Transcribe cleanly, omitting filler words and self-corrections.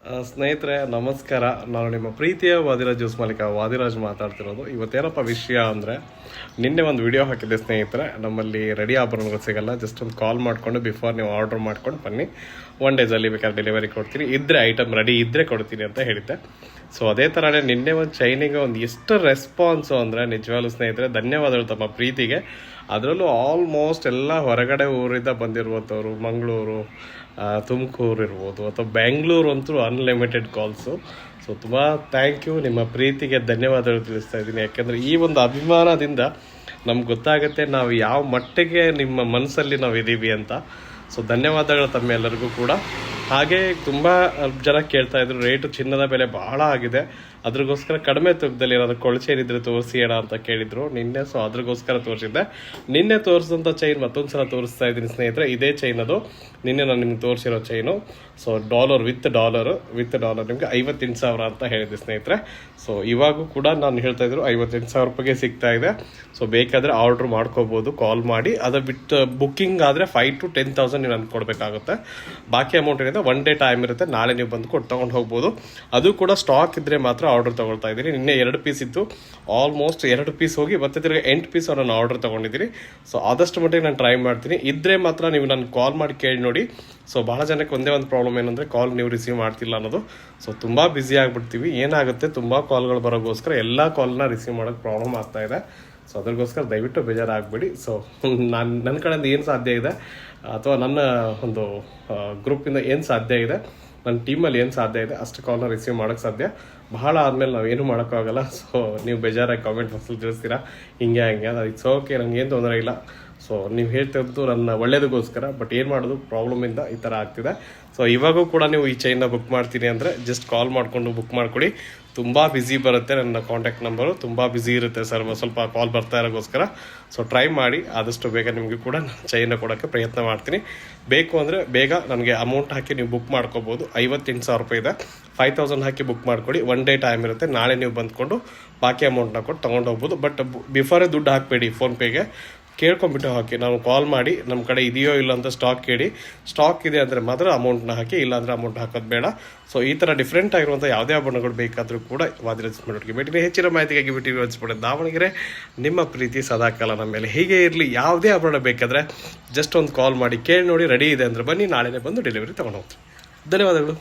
ಸ್ನೇಹಿತರೆ ನಮಸ್ಕಾರ. ನಾನು ನಿಮ್ಮ ಪ್ರೀತಿಯ ವಾದಿರಾಜ್ ಜ್ಯೂಸ್ ಮಾಲೀಕ ವಾದಿರಾಜ್ ಮಾತಾಡ್ತಿರೋದು. ಇವತ್ತೇನಪ್ಪ ವಿಷಯ ಅಂದರೆ, ನಿನ್ನೆ ಒಂದು ವಿಡಿಯೋ ಹಾಕಿದ್ದೆ ಸ್ನೇಹಿತರೆ. ನಮ್ಮಲ್ಲಿ ರೆಡಿ ಆಭರಣಗಳು ಸಿಗಲ್ಲ, ಜಸ್ಟ್ ಒಂದು ಕಾಲ್ ಮಾಡಿಕೊಂಡು ಬಿಫೋರ್ ನೀವು ಆರ್ಡರ್ ಮಾಡ್ಕೊಂಡು ಬನ್ನಿ, 1 ಡೇಸಲ್ಲಿ ಬೇಕಾದ್ರೆ ಡೆಲಿವರಿ ಕೊಡ್ತೀನಿ, ಇದ್ದರೆ ಐಟಮ್ ರೆಡಿ ಇದ್ದರೆ ಕೊಡ್ತೀನಿ ಅಂತ ಹೇಳಿದ್ದೆ. ಸೊ ಅದೇ ಥರನೇ ನಿನ್ನೆ ಒಂದು ಚೈನಿಗೆ ಒಂದು ಎಷ್ಟು ರೆಸ್ಪಾನ್ಸು ಅಂದರೆ ನಿಜವಾಗ್ಲೂ ಸ್ನೇಹಿತರೆ ಧನ್ಯವಾದಗಳು ತಮ್ಮ ಪ್ರೀತಿಗೆ. ಅದರಲ್ಲೂ ಆಲ್ಮೋಸ್ಟ್ ಎಲ್ಲ ಹೊರಗಡೆ ಊರಿಂದ ಬಂದಿರುವಂಥವ್ರು, ಮಂಗಳೂರು, ತುಮಕೂರು ಇರ್ಬೋದು ಅಥವಾ ಬೆಂಗಳೂರು ಅಂತೂ ಅನ್ಲಿಮಿಟೆಡ್ ಕಾಲ್ಸು. ಸೊ ತುಂಬ ಥ್ಯಾಂಕ್ ಯು, ನಿಮ್ಮ ಪ್ರೀತಿಗೆ ಧನ್ಯವಾದಗಳು ತಿಳಿಸ್ತಾ ಇದ್ದೀನಿ. ಯಾಕೆಂದರೆ ಈ ಒಂದು ಅಭಿಮಾನದಿಂದ ನಮ್ಗೆ ಗೊತ್ತಾಗುತ್ತೆ ನಾವು ಯಾವ ಮಟ್ಟಿಗೆ ನಿಮ್ಮ ಮನಸ್ಸಲ್ಲಿ ನಾವು ಇದ್ದೀವಿ ಅಂತ. ಸೊ ಧನ್ಯವಾದಗಳು ತಮ್ಮೆಲ್ಲರಿಗೂ ಕೂಡ. ಹಾಗೆ ತುಂಬ ಜನ ಕೇಳ್ತಾ ಇದ್ರು, ರೇಟು ಚಿನ್ನದ ಬೆಲೆ ಬಹಳ ಆಗಿದೆ, ಅದ್ರಿಗೋಸ್ಕರ ಕಡಿಮೆ ತೂಕದಲ್ಲಿ ಏನಾದರೂ ಕೊಳಚೆ ಏನಿದ್ರೆ ತೋರಿಸಿ ಅಣ್ಣ ಅಂತ ಕೇಳಿದ್ರು ನಿನ್ನೆ. ಸೊ ಅದ್ರಿಗೋಸ್ಕರ ತೋರಿಸಿದ್ದೆ. ನಿನ್ನೆ ತೋರಿಸಿದಂಥ ಚೈನ್ ಮತ್ತೊಂದು ಸಲ ತೋರಿಸ್ತಾ ಇದ್ದೀನಿ ಸ್ನೇಹಿತರೆ. ಇದೇ ಚೈನ್ ಅದು, ನಿನ್ನೆ ನಾನು ನಿಮ್ಗೆ ತೋರಿಸಿರೋ ಚೈನು. ಸೊ ವಿತ್ ಡಾಲರ್ ನಿಮಗೆ 58,000 ಅಂತ ಹೇಳಿದೆ ಸ್ನೇಹಿತರೆ. ಸೊ ಇವಾಗೂ ಕೂಡ ನಾನು ಹೇಳ್ತಾ ಇದ್ರು 58,000 ರೂಪಾಯಿಗೆ ಸಿಗ್ತಾ ಇದೆ. ಸೊ ಬೇಕಾದರೆ ಆರ್ಡ್ರ್ ಮಾಡ್ಕೋಬೋದು ಕಾಲ್ ಮಾಡಿ. ಅದು ಬಿಟ್ಟು ಬುಕ್ಕಿಂಗ್ ಆದರೆ 5,000 to 10,000 ನೀವು ನನಗೆ ಕೊಡಬೇಕಾಗುತ್ತೆ. ಬಾಕಿ ಅಮೌಂಟ್ ಏನಿದೆ 1 day ಟೈಮ್ ಇರುತ್ತೆ, ನಾಳೆ ನೀವು ಬಂದು ತೊಗೊಂಡು ಹೋಗ್ಬೋದು. ಅದು ಕೂಡ ಸ್ಟಾಕ್ ಇದ್ದರೆ ಮಾತ್ರ ಆರ್ಡರ್ ತೊಗೊಳ್ತಾ ಇದ್ದೀನಿ. ನಿನ್ನೆ 2 ಪೀಸ್ ಇತ್ತು, ಆಲ್ಮೋಸ್ಟ್ 2 ಪೀಸ್ ಹೋಗಿ ಮತ್ತೆ ತಿರ್ಗಿ 8 ಪೀಸ್ ನಾನು ಆರ್ಡರ್ ತೊಗೊಂಡಿದ್ದೀನಿ. ಸೊ ಆದಷ್ಟು ಮಟ್ಟಿಗೆ ನಾನು ಟ್ರೈ ಮಾಡ್ತೀನಿ. ಇದ್ದರೆ ಮಾತ್ರ ನೀವು ನಾನು ಕಾಲ್ ಮಾಡಿ ಕೇಳಿ ನೋಡಿ. ಸೊ ಭಾಳ ಜನಕ್ಕೆ ಒಂದೇ ಒಂದು ಪ್ರಾಬ್ಲಮ್ ಏನಂದರೆ ಕಾಲ್ ನೀವು ರಿಸೀವ್ ಮಾಡ್ತಿಲ್ಲ ಅನ್ನೋದು. ಸೊ ತುಂಬ ಬ್ಯುಸಿ ಆಗಿಬಿಡ್ತೀವಿ. ಏನಾಗುತ್ತೆ, ತುಂಬ ಕಾಲ್ಗಳು ಬರೋಗೋಸ್ಕರ ಎಲ್ಲ ಕಾಲ್ನ ರಿಸೀವ್ ಮಾಡೋಕ್ಕೆ ಪ್ರಾಬ್ಲಮ್ ಆಗ್ತಾ ಇದೆ. ಸೊ ಅದ್ರಗೋಸ್ಕರ ದಯವಿಟ್ಟು ಬೇಜಾರಾಗಬೇಡಿ. ಸೊ ನನ್ನ ಕಡೆಯಿಂದ ಏನು ಸಾಧ್ಯ ಇದೆ ಅಥವಾ ನನ್ನ ಒಂದು ಗ್ರೂಪಿಂದ ಏನು ಸಾಧ್ಯ ಇದೆ, ನನ್ನ ಟೀಮಲ್ಲಿ ಏನು ಸಾಧ್ಯ ಇದೆ ಅಷ್ಟು ಕಾಲ್ನ ರಿಸೀವ್ ಮಾಡೋಕ್ಕೆ ಸಾಧ್ಯ. ಬಹಳ ಆದಮೇಲೆ ನಾವು ಏನು ಮಾಡೋಕ್ಕಾಗಲ್ಲ. ಸೊ ನೀವು ಬೇಜಾರಾಗಿ ಕಾಮೆಂಟ್ ಬಾಕ್ಸಲ್ಲಿ ತಿಳಿಸ್ತೀರಾ ಹಿಂಗೆ ಅದು ಇಟ್ಸ್ ಓಕೆ, ನನಗೇನು ತೊಂದರೆ ಇಲ್ಲ. ಸೊ ನೀವು ಹೇಳ್ತಿದ್ದು ನನ್ನ ಒಳ್ಳೇದಕ್ಕೋಸ್ಕರ, ಬಟ್ ಏನು ಮಾಡೋದು ಪ್ರಾಬ್ಲಮಿಂದ ಈ ಥರ ಆಗ್ತಿದೆ. ಸೊ ಇವಾಗೂ ಕೂಡ ನೀವು ಈ ಚೈನ್ನ ಬುಕ್ ಮಾಡ್ತೀನಿ ಅಂದರೆ ಜಸ್ಟ್ ಕಾಲ್ ಮಾಡಿಕೊಂಡು ಬುಕ್ ಮಾಡ್ಕೊಳ್ಳಿ. ತುಂಬ ಬ್ಯುಸಿ ಬರುತ್ತೆ, ನನ್ನ ಕಾಂಟ್ಯಾಕ್ಟ್ ನಂಬರು ತುಂಬ ಬ್ಯುಸಿ ಇರುತ್ತೆ ಸರ್, ಸ್ವಲ್ಪ ಕಾಲ್ ಬರ್ತಾ ಇರೋಕ್ಕೋಸ್ಕರ. ಸೊ ಟ್ರೈ ಮಾಡಿ ಆದಷ್ಟು ಬೇಗ ನಿಮಗೆ ಕೂಡ ನಾನು ಚೈನ್ನ ಕೊಡೋಕ್ಕೆ ಪ್ರಯತ್ನ ಮಾಡ್ತೀನಿ. ಬೇಕು ಅಂದರೆ ಬೇಗ ನನಗೆ ಅಮೌಂಟ್ ಹಾಕಿ ನೀವು ಬುಕ್ ಮಾಡ್ಕೋಬೋದು. 58,000 ರೂಪಾಯಿ ಇದೆ, 5,000 ಹಾಕಿ ಬುಕ್ ಮಾಡ್ಕೊಡಿ. 1 day ಟೈಮ್ ಇರುತ್ತೆ, ನಾಳೆ ನೀವು ಬಂದ್ಕೊಂಡು ಬಾಕಿ ಅಮೌಂಟ್ನ ಕೊಟ್ಟು ತೊಗೊಂಡು ಹೋಗ್ಬೋದು. ಬಟ್ ಬಿಫೋರೇ ದುಡ್ಡು ಹಾಕಬೇಡಿ, ಫೋನ್ಪೇಗೆ ಕೇಳ್ಕೊಂಬಿಟ್ಟು ಹಾಕಿ. ನಾವು ಕಾಲ್ ಮಾಡಿ ನಮ್ಮ ಕಡೆ ಇದೆಯೋ ಇಲ್ಲ ಅಂತ ಸ್ಟಾಕ್ ಕೇಳಿ, ಸ್ಟಾಕ್ ಇದೆ ಅಂದರೆ ಮಾತ್ರ ಅಮೌಂಟ್ನ ಹಾಕಿ, ಇಲ್ಲಾಂದರೆ ಅಮೌಂಟ್ ಹಾಕೋದು ಬೇಡ. ಸೊ ಈ ಥರ ಡಿಫ್ರೆಂಟ್ ಆಗಿರುವಂಥ ಯಾವುದೇ ಆಭರಣಗಳು ಬೇಕಾದರೂ ಕೂಡ ವಾದಿರಾಜ್ ಮಾಡೋರಿಗೆ ಭೇಟಿ. ಹೆಚ್ಚಿನ ಮಾಹಿತಿಗಾಗಿ ಬಿಟ್ಟು ಹಚ್ಬಿಡೋದು ದಾವಣಗೆರೆ. ನಿಮ್ಮ ಪ್ರೀತಿ ಸದಾಕಾಲ ನಮ್ಮ ಮೇಲೆ ಹೀಗೆ ಇರಲಿ. ಯಾವುದೇ ಆಭರಣ ಬೇಕಾದರೆ ಜಸ್ಟ್ ಒಂದು ಕಾಲ್ ಮಾಡಿ ಕೇಳಿ ನೋಡಿ, ರೆಡಿ ಇದೆ ಅಂದರೆ ಬನ್ನಿ, ನಾಳೆನೇ ಬಂದು ಡೆಲಿವರಿ ತೊಗೊಂಡು ಹೋಗ್ತೀವಿ. ಧನ್ಯವಾದಗಳು.